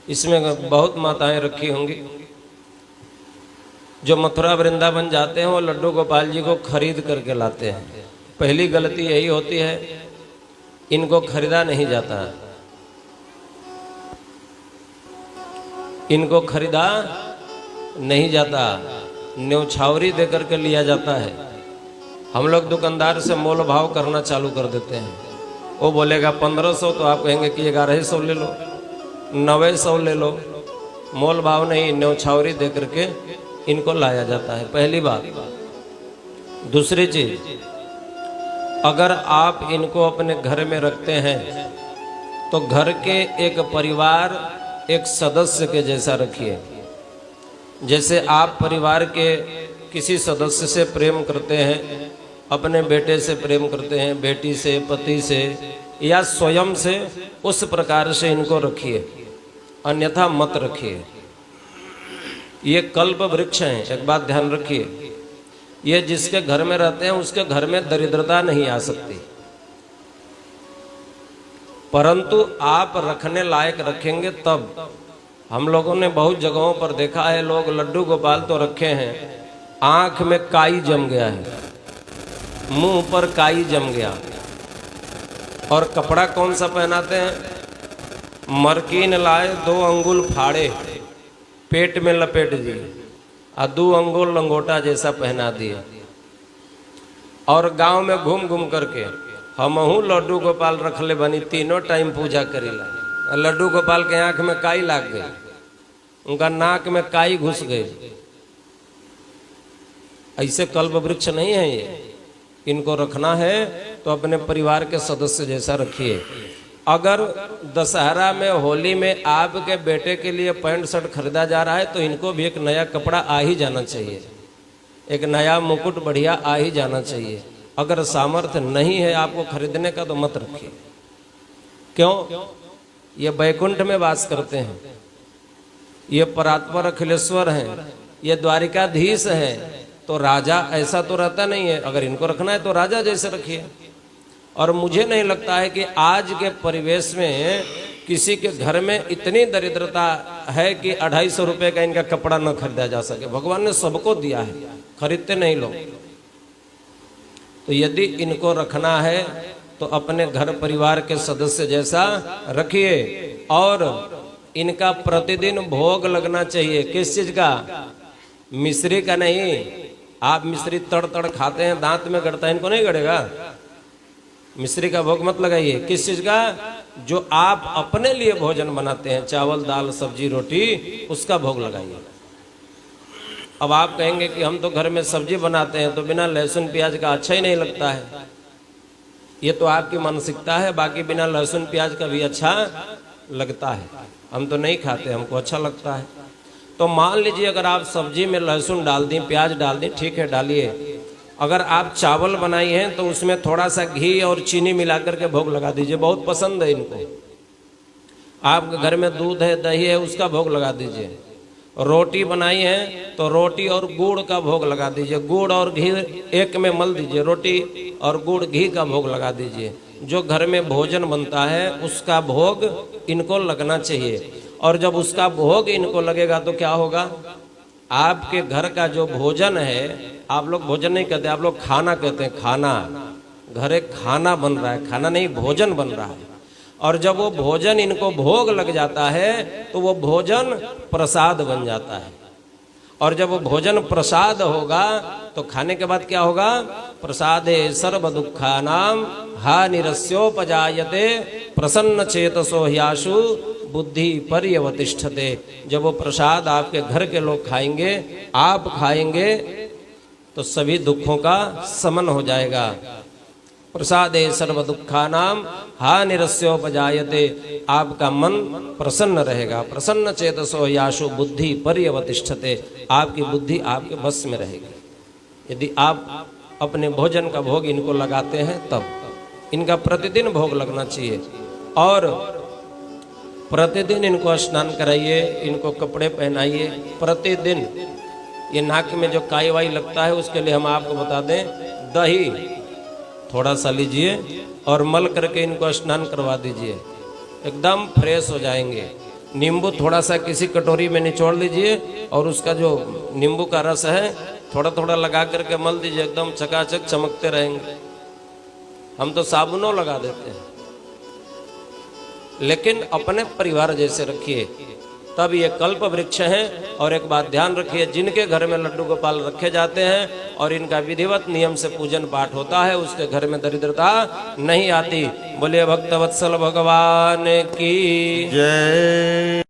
इसमें बहुत माताएं रखी होंगी। जो मथुरा वृंदावन जाते हैं वो लड्डू गोपाल जी को खरीद करके लाते हैं। पहली गलती यही होती है, इनको खरीदा नहीं जाता, इनको खरीदा नहीं जाता, न्यौछावरी दे करके लिया जाता है। हम लोग दुकानदार से मोल भाव करना चालू कर देते हैं। वो बोलेगा 1500, तो आप कहेंगे कि 1100 ले लो, 900 ले लो। मोल भाव नहीं, न्यौछावरी दे करके इनको लाया जाता है, पहली बात। दूसरी चीज, अगर आप इनको अपने घर में रखते हैं तो घर के एक परिवार, एक सदस्य के जैसा रखिए। जैसे आप परिवार के किसी सदस्य से प्रेम करते हैं, अपने बेटे से प्रेम करते हैं, बेटी से, पति से या स्वयं से, उस प्रकार से इनको रखिए, अन्यथा मत रखिए। ये कल्प वृक्ष हैं, एक बात ध्यान रखिए। ये जिसके घर में रहते हैं उसके घर में दरिद्रता नहीं आ सकती, परंतु आप रखने लायक रखेंगे तब। हम लोगों ने बहुत जगहों पर देखा है, लोग लड्डू गोपाल तो रखे हैं, आंख में काई जम गया है, मुंह पर काई जम गया, और कपड़ा कौन सा पहनाते हैं? मरकीन लाए 2 अंगुल फाड़े, पेट में लपेट दिए, 2 अंगुल लंगोटा जैसा पहना दिए, और गांव में घूम घूम करके हमहू लड्डू गोपाल रखले बनी, तीनों टाइम पूजा करेला। लड्डू गोपाल के आंख में काई लाग गई, उनका नाक में काई घुस गई। ऐसे कल्प वृक्ष नहीं है ये। इनको रखना है तो अपने परिवार के सदस्य जैसा रखिए। अगर दशहरा में, होली में आपके बेटे के लिए पैंट शर्ट खरीदा जा रहा है तो इनको भी एक नया कपड़ा आ ही जाना चाहिए, एक नया मुकुट बढ़िया आ ही जाना चाहिए। अगर सामर्थ्य नहीं है आपको खरीदने का तो मत रखिए। क्यों? ये बैकुंठ में वास करते हैं, ये परात्पर अखिलेश्वर हैं, ये द्वारिकाधीश हैं, तो राजा ऐसा तो रहता नहीं है। अगर इनको रखना है तो राजा जैसे रखिए। और मुझे नहीं लगता है कि आज के परिवेश में किसी के घर में इतनी दरिद्रता है कि 250 रुपए का इनका कपड़ा न खरीदा जा सके। भगवान ने सबको दिया है, खरीदते नहीं लोग। तो यदि इनको रखना है तो अपने घर परिवार के सदस्य जैसा रखिए। और इनका प्रतिदिन भोग लगना चाहिए। किस चीज का? मिश्री का नहीं। आप मिश्री तड़ तड़ खाते हैं, दांत में गड़ता है, इनको नहीं गड़ेगा। मिश्री का भोग मत लगाइए। किस चीज का? जो आप अपने लिए भोजन बनाते हैं, चावल दाल सब्जी रोटी, उसका भोग लगाइए। अब आप कहेंगे कि हम तो घर में सब्जी बनाते हैं तो बिना लहसुन प्याज का अच्छा ही नहीं लगता है। ये तो आपकी मानसिकता है, बाकी बिना लहसुन प्याज का भी अच्छा लगता है। हम तो नहीं खाते, हमको अच्छा लगता है। तो मान लीजिए अगर आप सब्जी में लहसुन डाल दी, प्याज डाल दी, ठीक है डालिए। अगर आप चावल बनाई हैं तो उसमें थोड़ा सा घी और चीनी मिला करके भोग लगा दीजिए, बहुत पसंद है इनको। आपके घर में दूध है, दही है, उसका भोग लगा दीजिए। रोटी बनाई है तो रोटी और गुड़ का भोग लगा दीजिए, गुड़ और घी एक में मल दीजिए, रोटी और गुड़ घी का भोग लगा दीजिए। जो घर में भोजन बनता है उसका भोग इनको लगना चाहिए। और जब उसका भोग इनको लगेगा तो क्या होगा? आपके घर का जो भोजन है, आप लोग भोजन नहीं कहते, आप लोग खाना कहते हैं। खाना, घर एक खाना बन रहा है, खाना नहीं भोजन बन रहा है। और जब वो भोजन इनको भोग लग जाता है तो वो भोजन प्रसाद बन जाता है। और जब वो भोजन प्रसाद होगा तो खाने के बाद क्या होगा? प्रसादे सर्व दुखानाम हानिरस्योपजायते प्रसन्न चेतसो ह्याशु बुद्धि पर्यवतिष्ठते। जब वो प्रसाद आपके घर के लोग खाएंगे, आप खाएंगे, तो सभी दुखों का शमन हो जाएगा। प्रसादे सर्व दुखानाम हानिरस्योपजायते। आपका मन प्रसन्न रहेगा। प्रसन्न चेतसो याशु बुद्धि पर्यवतिष्ठते। आपकी बुद्धि आपके बस में रहेगी। यदि आप अपने भोजन का भोग इनको लगाते हैं तब। इनका प्रतिदिन भोग लगना चाहिए। और प्रतिदिन इनको स्नान कराइए, इनको कपड़े पहनाइए प्रतिदिन। ये नाक में जो काई वाई लगता है उसके लिए हम आपको बता दें, दही थोड़ा सा लीजिए और मल करके इनको स्नान करवा दीजिए, एकदम फ्रेश हो जाएंगे। नींबू थोड़ा सा किसी कटोरी में निचोड़ लीजिए और उसका जो नींबू का रस है थोड़ा थोड़ा लगा करके मल दीजिए, एकदम चकाचक चमकते रहेंगे। हम तो साबुनों लगा देते हैं, लेकिन अपने परिवार जैसे रखिए, तब ये कल्प वृक्ष है। और एक बात ध्यान रखिए, जिनके घर में लड्डू गोपाल रखे जाते हैं और इनका विधिवत नियम से पूजन पाठ होता है, उसके घर में दरिद्रता नहीं आती। बोलिए भक्तवत्सल भगवान की जय।